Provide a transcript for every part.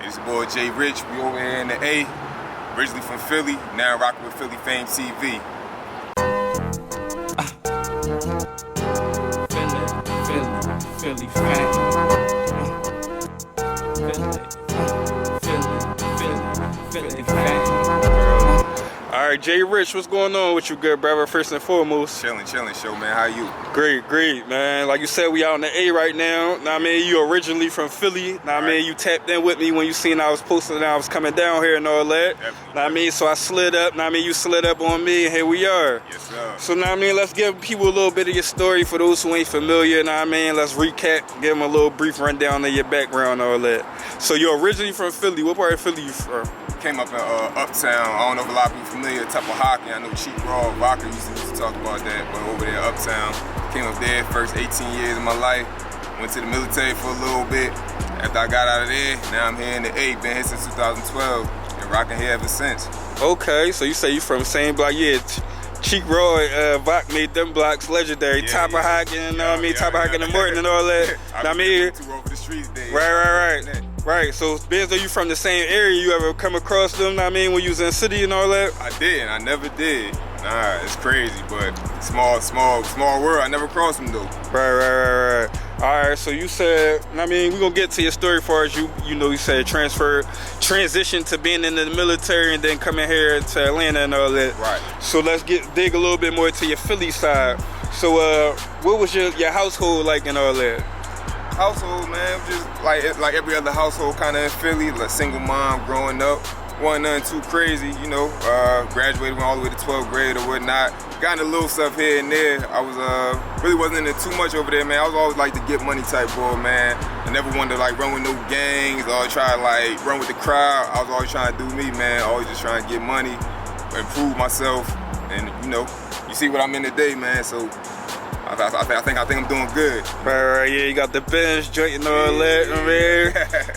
It's your boy Jay Rich. We over here in the A, originally from Philly, now rocking with Philly Fame TV. Philly Fame. Philly Fame. All right, Jay Rich, what's going on with you, good brother? First and foremost, Chillin', show man. How you? Great, man. Like you said, we out in the A right now. Now, I mean, you originally from Philly. Now, I mean, you tapped in with me when you seen I was posting and I was coming down here and all that. Now, I mean, so I slid up. Now, I mean, you slid up on me, and here we are. Yes, sir. So now, I mean, let's give people a little bit of your story for those who ain't familiar. Now, I mean, let's recap, give them a little brief rundown of your background and all that. So you're originally from Philly. What part of Philly you from? Came up in Uptown. I don't know if a lot of people familiar with type of hockey. I know Cheap Raw, Vodka used to talk about that, but over there Uptown. Came up there first 18 years of my life. Went to the military for a little bit. After I got out of there, now I'm here in the A. Been here since 2012 and rocking here ever since. Okay, so you say you from the same block, yeah. Cheek Roy, Vok made them blocks legendary. Yeah, Top of hockey, you know what I mean? Top of hockey in the morning and all that. I mean, over the streets there. Right. So, being though you from the same area, you ever come across them? Know what I mean, when you was in the city and all that? I did. I never did. Nah, it's crazy, but small world. I never crossed them though. Right. All right, so you said, I mean, we're gonna get to your story as far as you said transition to being in the military and then coming here to Atlanta and all that. Right. So let's dig a little bit more to your Philly side. So what was your household like and all that? Household, man, just like every other household kind of in Philly, like single mom growing up. Wasn't nothing too crazy, you know, graduated, went all the way to 12th grade or whatnot. Got into little stuff here and there. I was, really wasn't into too much over there, man. I was always like the get money type boy, man. I never wanted to like run with no gangs or try to like run with the crowd. I was always trying to do me, man. Always just trying to get money, improve myself. And you know, you see what I'm in today, man, so I think I'm doing good. Right, yeah, you got the bench, joint and all that, man.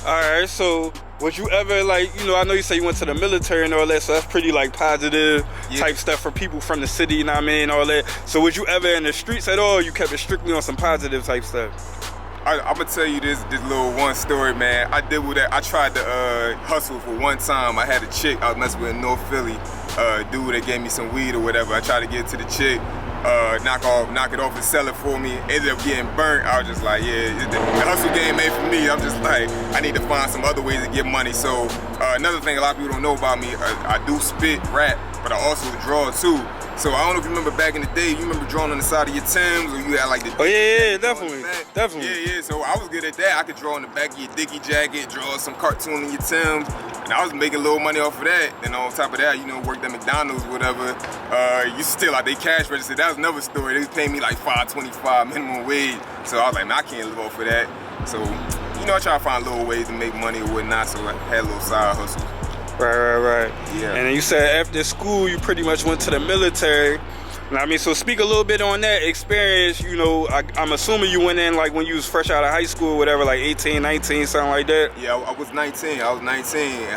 All right, so would you ever like, you know, I know you say you went to the military and all that, so that's pretty like positive type stuff for people from the city, you know what I mean, all that. So would you ever in the streets at all, you kept it strictly on some positive type stuff? I'm gonna tell you this little one story, man. I did with that. I tried to hustle for one time. I had a chick I was messing with in North Philly. Dude that gave me some weed or whatever. I tried to get to the chick. Knock it off and sell it for me. Ended up getting burnt. I was just like, yeah, the hustle game made for me. I'm just like, I need to find some other ways to get money. So another thing a lot of people don't know about me, I do spit, rap, but I also draw too. So I don't know if you remember back in the day, you remember drawing on the side of your Timbs, or you had like the... Oh yeah, definitely. Yeah, so I was good at that. I could draw on the back of your Dickie jacket, draw some cartoon in your Timbs, and I was making a little money off of that. Then on top of that, you know, worked at McDonald's, whatever. You still out they cash register. That was another story. They was paying me like $5.25 minimum wage. So I was like, man, I can't live off of that. So, you know, I try to find little ways to make money or whatnot, so I had a little side hustle. Right. Yeah. And then you said after school, you pretty much went to the military. I mean, so speak a little bit on that experience. You know, I'm assuming you went in like when you was fresh out of high school, whatever, like 18, 19, something like that. Yeah, I was 19. And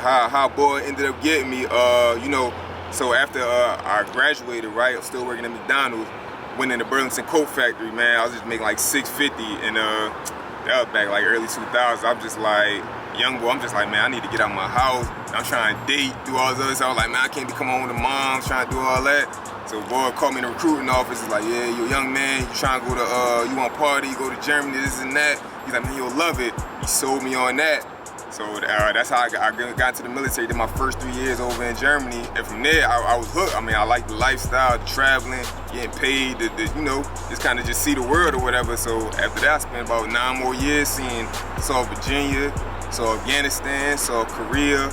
how boy ended up getting me, you know, so after I graduated, right, I was still working at McDonald's, went in the Burlington Coat Factory, man. I was just making like $6.50, and that was back like early 2000s. I'm just like, young boy, I'm just like, man, I need to get out of my house. I'm trying to date, do all this other stuff. I was like, man, I can't be coming home with the moms, trying to do all that. So boy called me in the recruiting office. He's like, yeah, you're a young man, you trying to go to, you want to party, you go to Germany, this and that. He's like, man, you'll love it. He sold me on that. So that's how I got to the military. Did my first 3 years over in Germany, and from there I was hooked. I mean, I like the lifestyle, the traveling, getting paid, you know, just kind of just see the world or whatever. So after that, I spent about 9 more years saw Virginia, saw Afghanistan, saw Korea.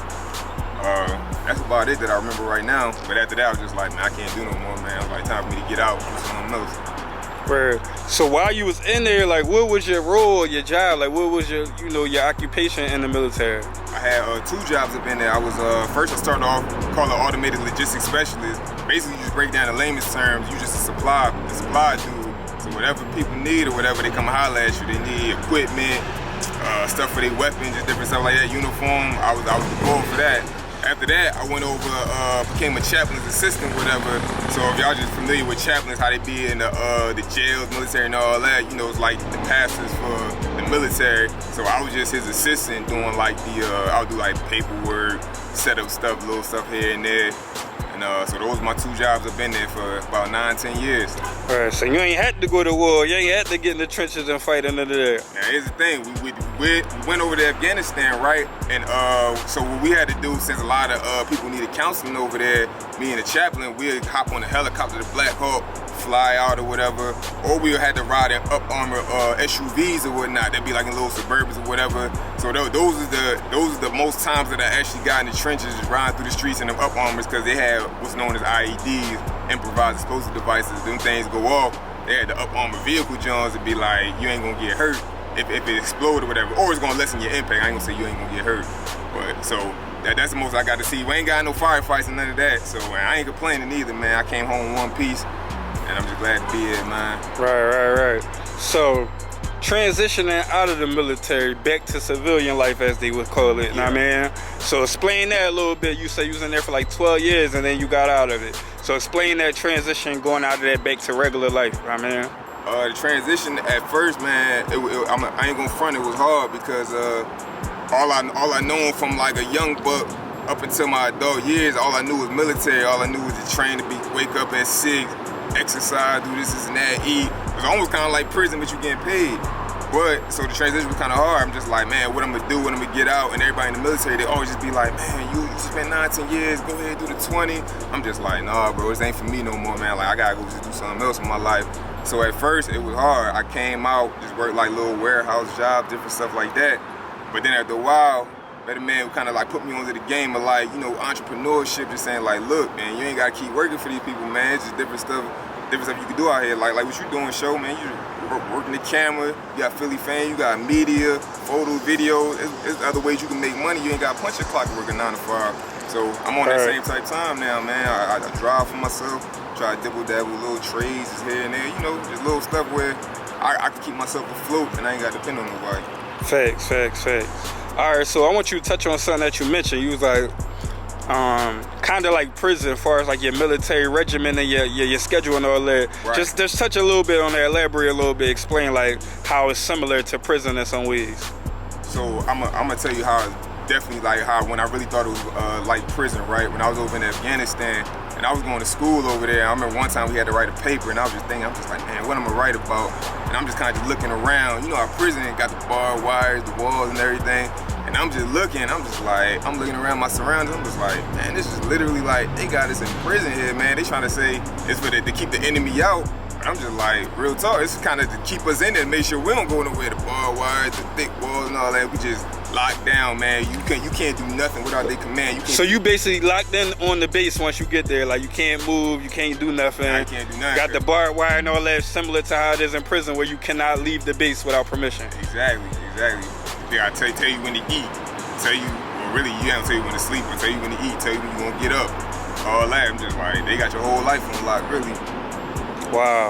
That's about it that I remember right now. But after that, I was just like, man, I can't do no more, man. It was like time for me to get out and do something else. Word. So while you was in there, like, what was your role, your job? Like, what was your, you know, your occupation in the military? I had 2 jobs up in there. I was first I started off called an automated logistics specialist. Basically, you just break down the layman's terms. You just a supply dude. So whatever people need or whatever, they come and holler at you. They need equipment, stuff for their weapons, just different stuff like that. Uniform. I was the goal for that. After that, I went over, became a chaplain's assistant, whatever. So if y'all just familiar with chaplains, how they be in the jails, military, and all that, you know, it's like the pastors for the military. So I was just his assistant doing like I'll do like paperwork, set up stuff, little stuff here and there. And so those are my 2 jobs. I've been there for about 9-10 years. All right, so you ain't had to go to war. You ain't had to get in the trenches and fight under there. Now here's the thing, we went over to Afghanistan, right? And so what we had to do, since a lot of people needed counseling over there, me and the chaplain, we'd hop on a helicopter to Black Hawk, fly out or whatever, or we had to ride in up armor SUVs or whatnot. They'd be like in little Suburbans or whatever. So those are the most times that I actually got in the trenches, just riding through the streets in them up armors, because they had what's known as IEDs, improvised explosive devices. Them things go off. They had the up armor vehicle Johns to be like, you ain't gonna get hurt if it explode or whatever, or it's gonna lessen your impact. I ain't gonna say you ain't gonna get hurt, but so that's the most I got to see. We ain't got no firefights and none of that, so I ain't complaining either, man. I came home in one piece, and I'm just glad to be here, man. Right. So, transitioning out of the military back to civilian life, as they would call it, know what I mean? So explain that a little bit. You say you was in there for like 12 years and then you got out of it. So explain that transition, going out of that back to regular life, know what I mean? The transition at first, man, I ain't gonna front, it was hard, because all I known from like a young buck up until my adult years, all I knew was military. All I knew was to train, to wake up at 6, exercise, do this and that, eat. It was almost kind of like prison, but you getting paid. But so the transition was kind of hard. I'm just like, man, what I'm gonna do when I'm gonna get out? And everybody in the military, they always just be like, man, you spent 9-10 years, go ahead, do the 20. I'm just like, nah, bro, this ain't for me no more, man. Like, I gotta go just do something else in my life. So at first, it was hard. I came out, just worked like little warehouse jobs, different stuff like that. But then after a while, Better Man kind of like put me onto the game of like, you know, entrepreneurship, just saying like, look, man, you ain't gotta keep working for these people, man. It's just different stuff you can do out here. Like what you doing, show, man. You working the camera, you got Philly F.A.M.E, you got media, photo, video. There's other ways you can make money. You ain't got to punch your clock working 9 to 5. So I'm on that same type time now, man. I drive for myself, try to dibble-dabble, little trades here and there, you know, just little stuff where I can keep myself afloat and I ain't got to depend on nobody. Facts. All right, so I want you to touch on something that you mentioned. You was like, kind of like prison, as far as like your military regimen and your schedule and all that. Right. Just touch a little bit on that, elaborate a little bit, explain like how it's similar to prison in some ways. So I'm gonna tell you how it's definitely like how when I really thought it was like prison, right? When I was over in Afghanistan and I was going to school over there, I remember one time we had to write a paper and I was just thinking, I'm just like, man, what am I write about? And I'm just kind of just looking around. You know how prison got the barbed wires, the walls and everything. And I'm just looking, I'm looking around my surroundings, I'm just like, man, this is literally like, they got us in prison here, man. They trying to say it's for to keep the enemy out. But I'm just like, real talk, it's kind of to keep us in there and make sure we don't go nowhere. The barbed wires, the thick walls and all that, we just locked down, man. You can't do nothing without their command. So you basically locked in on the base once you get there, like you can't move, you can't do nothing. I can't do nothing. Got the barbed wire and all that, similar to how it is in prison where you cannot leave the base without permission. Exactly. They gotta tell you when to eat, tell you, well really you don't tell you when to sleep, or tell you when to eat, tell you when you gonna get up. All that, I'm just like, they got your whole life on lock, really. Wow.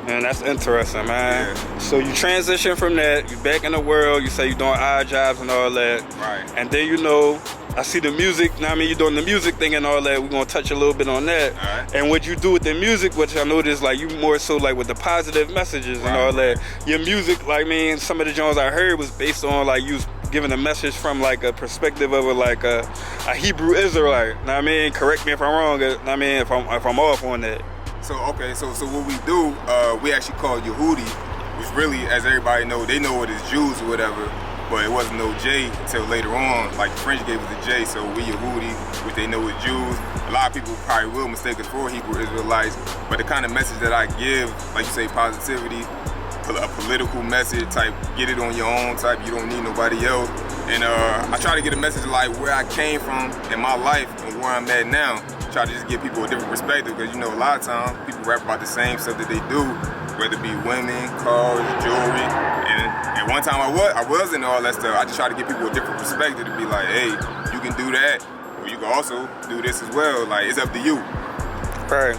Man, that's interesting, man. Yeah. So you transition from that, you back in the world, you say you're doing odd jobs and all that. Right. And then, you know, I see the music, I mean, you're doing the music thing and all that. We're going to touch a little bit on that. All right. And what you do with the music, which I noticed, like, you more so, like, with the positive messages and all that. Your music, like, I mean, some of the genres I heard was based on, like, you giving a message from, like, a perspective of, like, a Hebrew Israelite. Know what I mean? Correct me if I'm wrong. Know what I mean? If I'm off on that. So what we do, we actually call Yehudi, which really, as everybody know, they know it as Jews or whatever, but it wasn't no J until later on. Like the French gave us the J, so we Yehudi, which they know as Jews. A lot of people probably will mistake us for Hebrew Israelites, but the kind of message that I give, like you say, positivity, a political message type, get it on your own type, you don't need nobody else. And I try to get a message like where I came from in my life and where I'm at now. Try to just give people a different perspective, because you know a lot of times people rap about the same stuff that they do, whether it be women, cars, jewelry, and one time I wasn't all that stuff. I just try to give people a different perspective to be like, hey, you can do that, or you can also do this as well. Like, it's up to you. Right.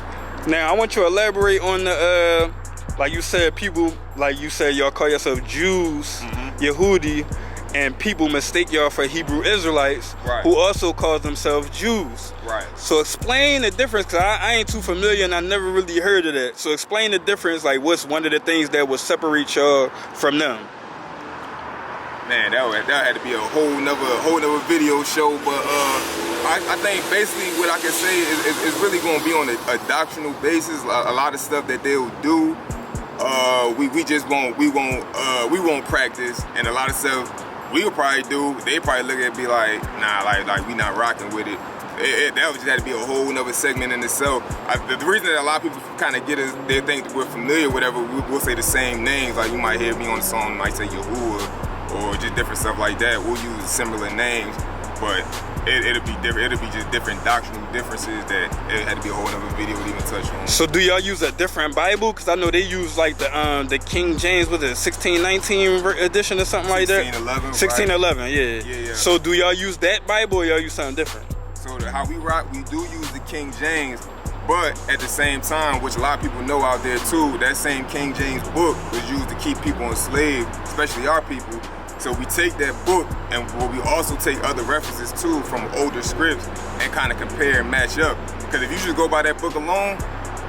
Now I want you to elaborate on the like you said, people, like you said, y'all call yourself Jews, Yehudi. and people mistake y'all for Hebrew Israelites, right, who also call themselves Jews. Right. So explain the difference, because I ain't too familiar and I never really heard of that. So explain the difference, like what's one of the things that would separate y'all from them? Man, that had to be a whole nother video show, but I think basically what I can say is really going to be on a doctrinal basis. A lot of stuff that they'll do, we won't practice, and a lot of stuff we'll probably do. They probably look at it and be like, nah, like we not rocking with it. That would just have to be a whole nother segment in itself. The reason that a lot of people kind of get us, they think that we're familiar, whatever. We'll say the same names. Like you might hear me on the song, might say Yahuwah, or just different stuff like that. We'll use similar names, but it'll be different. It'll be just different doctrinal differences that it had to be a whole other video to even touch on. So do y'all use a different Bible? Because I know they use like the King James, was it 1619 edition or something like that? 1611. 1611, right? Yeah. So do y'all use that Bible, or y'all use something different? So how we rock, we do use the King James, but at the same time, which a lot of people know out there too, that same King James book was used to keep people enslaved, especially our people. So we take that book, and we also take other references too from older scripts and kind of compare and match up. Because if you just go by that book alone,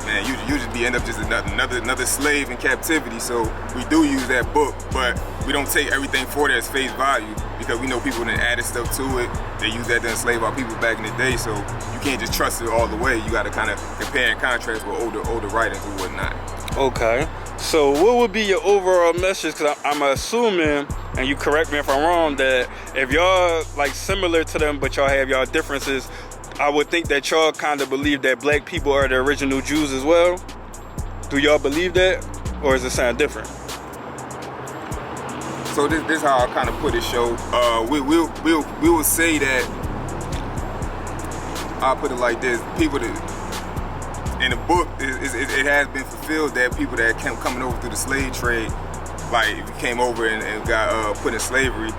man, you just end up just another slave in captivity. So we do use that book, but we don't take everything for it as face value, because we know people that added stuff to it. They use that to enslave our people back in the day. So you can't just trust it all the way. You got to kind of compare and contrast with older writings and whatnot. Okay. So what would be your overall message? Because I'm assuming, and you correct me if I'm wrong, that if y'all like similar to them, but y'all have y'all differences, I would think that y'all kind of believe that black people are the original Jews as well. Do y'all believe that, or is it sound different? So this is how I kind of put it, show. We will say that, I'll put it like this: people that in the book, it has been fulfilled that people that came coming over through the slave trade, like if you came over and got put in slavery,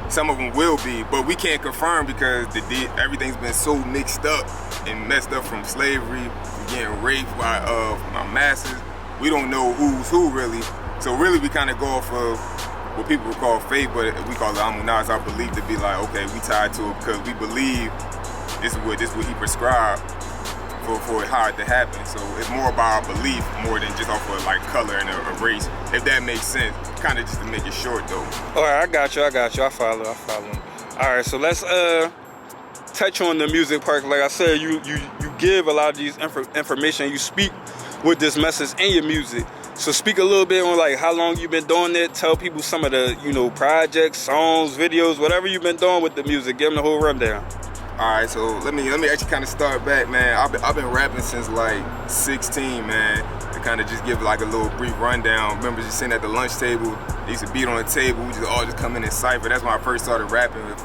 some of them will be, but we can't confirm because everything's been so mixed up and messed up from slavery, from getting raped by my masters. We don't know who's who really. So really we kind of go off of what people would call faith, but we call it amunah. It's our belief to be like, okay, we tied to it because we believe this is what he prescribed for it hard to happen. So it's more about our belief more than just off of like color and a race, if that makes sense. Kind of just to make it short though. All right, I got you. I follow. All right, so let's touch on the music part. Like I said, you give a lot of these information. You speak with this message in your music. So speak a little bit on like how long you've been doing it. Tell people some of the projects, songs, videos, whatever you've been doing with the music. Give them the whole rundown. All right, so let me actually kind of start back, man. I've been rapping since like 16, man. To kind of just give like a little brief rundown. Remember just sitting at the lunch table, they used to beat on the table. We just all come in and cypher. That's when I first started rapping. If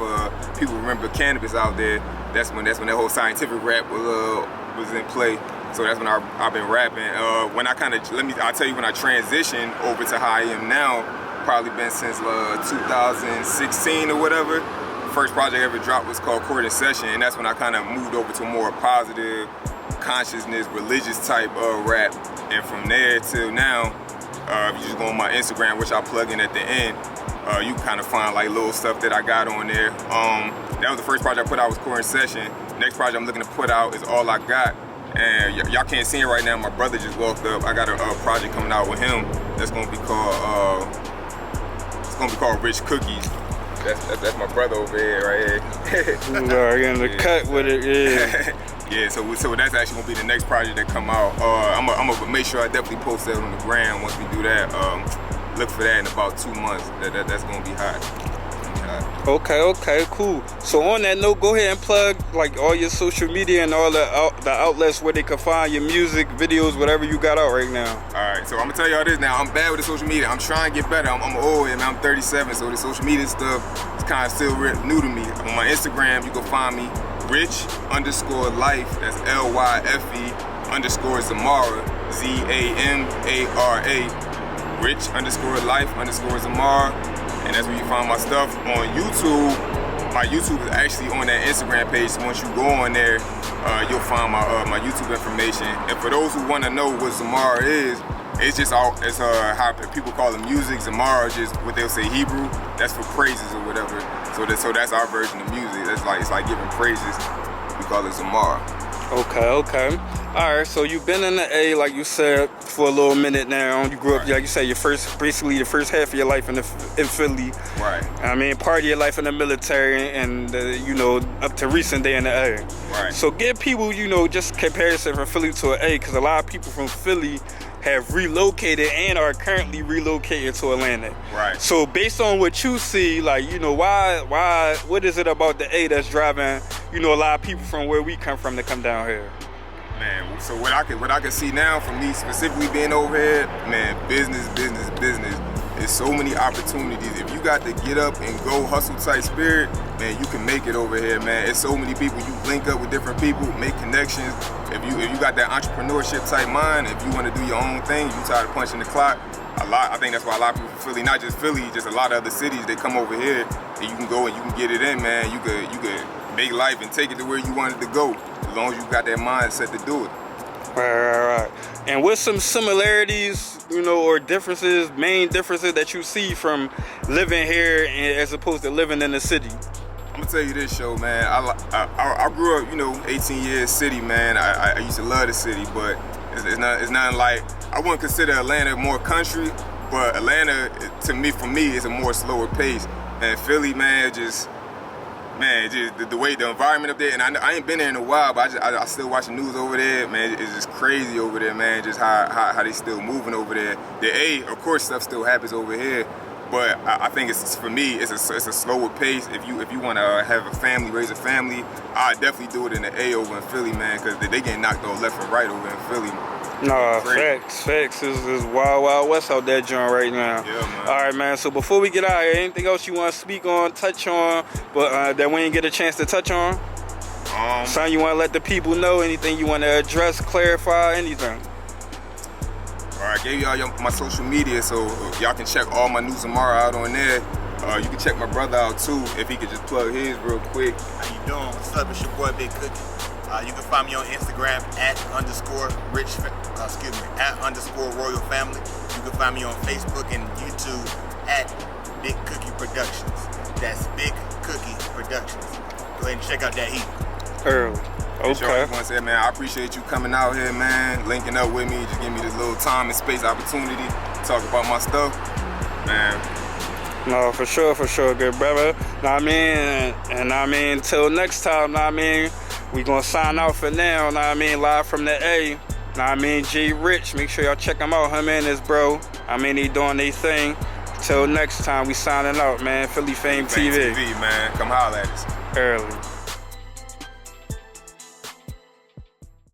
people remember cannabis out there, that's when that whole scientific rap was in play. So that's when I've been rapping. When I I'll tell you when I transitioned over to how I am now. Probably been since 2016 or whatever. First project I ever dropped was called Court in Session, and that's when I kind of moved over to a more positive, consciousness, religious type rap. And from there till now, if you just go on my Instagram, which I'll plug in at the end, you can kind of find like little stuff that I got on there. That was the first project I put out, was Court in Session. Next project I'm looking to put out is All I Got. And y'all can't see it right now, my brother just walked up. I got a project coming out with him that's gonna be called Rich Cookies. That's my brother over here, right here. You're in the cut with it, yeah. Yeah, so that's actually gonna be the next project that come out. I'm gonna make sure I definitely post that on the gram once we do that. Look for that in about 2 months. That's gonna be hot. Okay, cool. So on that note, go ahead and plug like all your social media and all the outlets where they can find your music, videos, whatever you got out right now. All right, so I'm gonna tell y'all this now. I'm bad with the social media. I'm trying to get better. I'm old, and I'm 37, so the social media stuff is kind of still new to me. On my Instagram, you can find me rich_life. That's LYFE_Zamara, ZAMARA. Rich_life_Zamara. And that's where you find my stuff. On YouTube, my YouTube is actually on that Instagram page. So once you go on there, you'll find my YouTube information. And for those who want to know what Zamara is, it's just all, it's how people call it music. Zamar, just what they'll say Hebrew. That's for praises or whatever. So that's our version of music. It's like giving praises. We call it Zamar. Okay. All right, so you've been in the A, like you said, for a little minute now. You grew up, like you said, basically the first half of your life in Philly. Right. I mean, part of your life in the military, and you know, up to recent day in the A. Right. So give people, you know, just comparison from Philly to an A, because a lot of people from Philly have relocated and are currently relocating to Atlanta. Right. So based on what you see, like, you know, what is it about the A that's driving, you know, a lot of people from where we come from to come down here? Man, so what I can see now from me specifically being over here, man, business. There's so many opportunities. If you got the get up and go hustle type spirit, man, you can make it over here, man. There's so many people. You link up with different people, make connections. If you got that entrepreneurship type mind, if you want to do your own thing, you tired of punching the clock. I think that's why a lot of people from Philly, not just Philly, just a lot of other cities, they come over here and you can go and you can get it in, man. You could make life and take it to where you wanted to go, as long as you got that mindset to do it. Right. And what's some similarities, you know, or differences, main differences that you see from living here as opposed to living in the city? I'm gonna tell you this, show, man. I grew up, you know, 18 years city, man. I used to love the city, but it's nothing like, I wouldn't consider Atlanta more country, but Atlanta, for me, is a more slower pace. And Philly, man, just the way the environment up there, and I ain't been there in a while, but I still watch the news over there, man. It's just crazy over there, man. Just how they still moving over there. The A, of course, stuff still happens over here, but I think for me, it's a slower pace. If you want to have a family, raise a family, I definitely do it in the A over in Philly, man, because they getting knocked off left and right over in Philly. No, facts. Is wild west out there, John, right now. Yeah, man. All right, man. So before we get out of here, anything else you want to speak on, touch on, but that we didn't get a chance to touch on? Something you want to let the people know? Anything you want to address, clarify, anything? All right, I gave y'all my social media, so y'all can check all my news tomorrow out on there. You can check my brother out too, if he could just plug his real quick. How you doing? What's up? It's your boy Big Cookie. You can find me on Instagram @_Royal Family. You can find me on Facebook and YouTube @Big Cookie Productions. That's Big Cookie Productions. Go ahead and check out that heat. Early. Okay. Sure, I just want to say, man, I appreciate you coming out here, man, linking up with me, just give me this little time and space opportunity to talk about my stuff, man. No, for sure, good brother. Know what I mean? And I mean, till next time, know what I mean? We gonna sign out for now, know what I mean? Live from the A. Know what I mean? G Rich, make sure y'all check him out, him and his bro. I mean, he doing their thing. Till next time, we signing out, man. Philly F.A.M E TV. F.A.M E TV, man. Come holler at us. Early.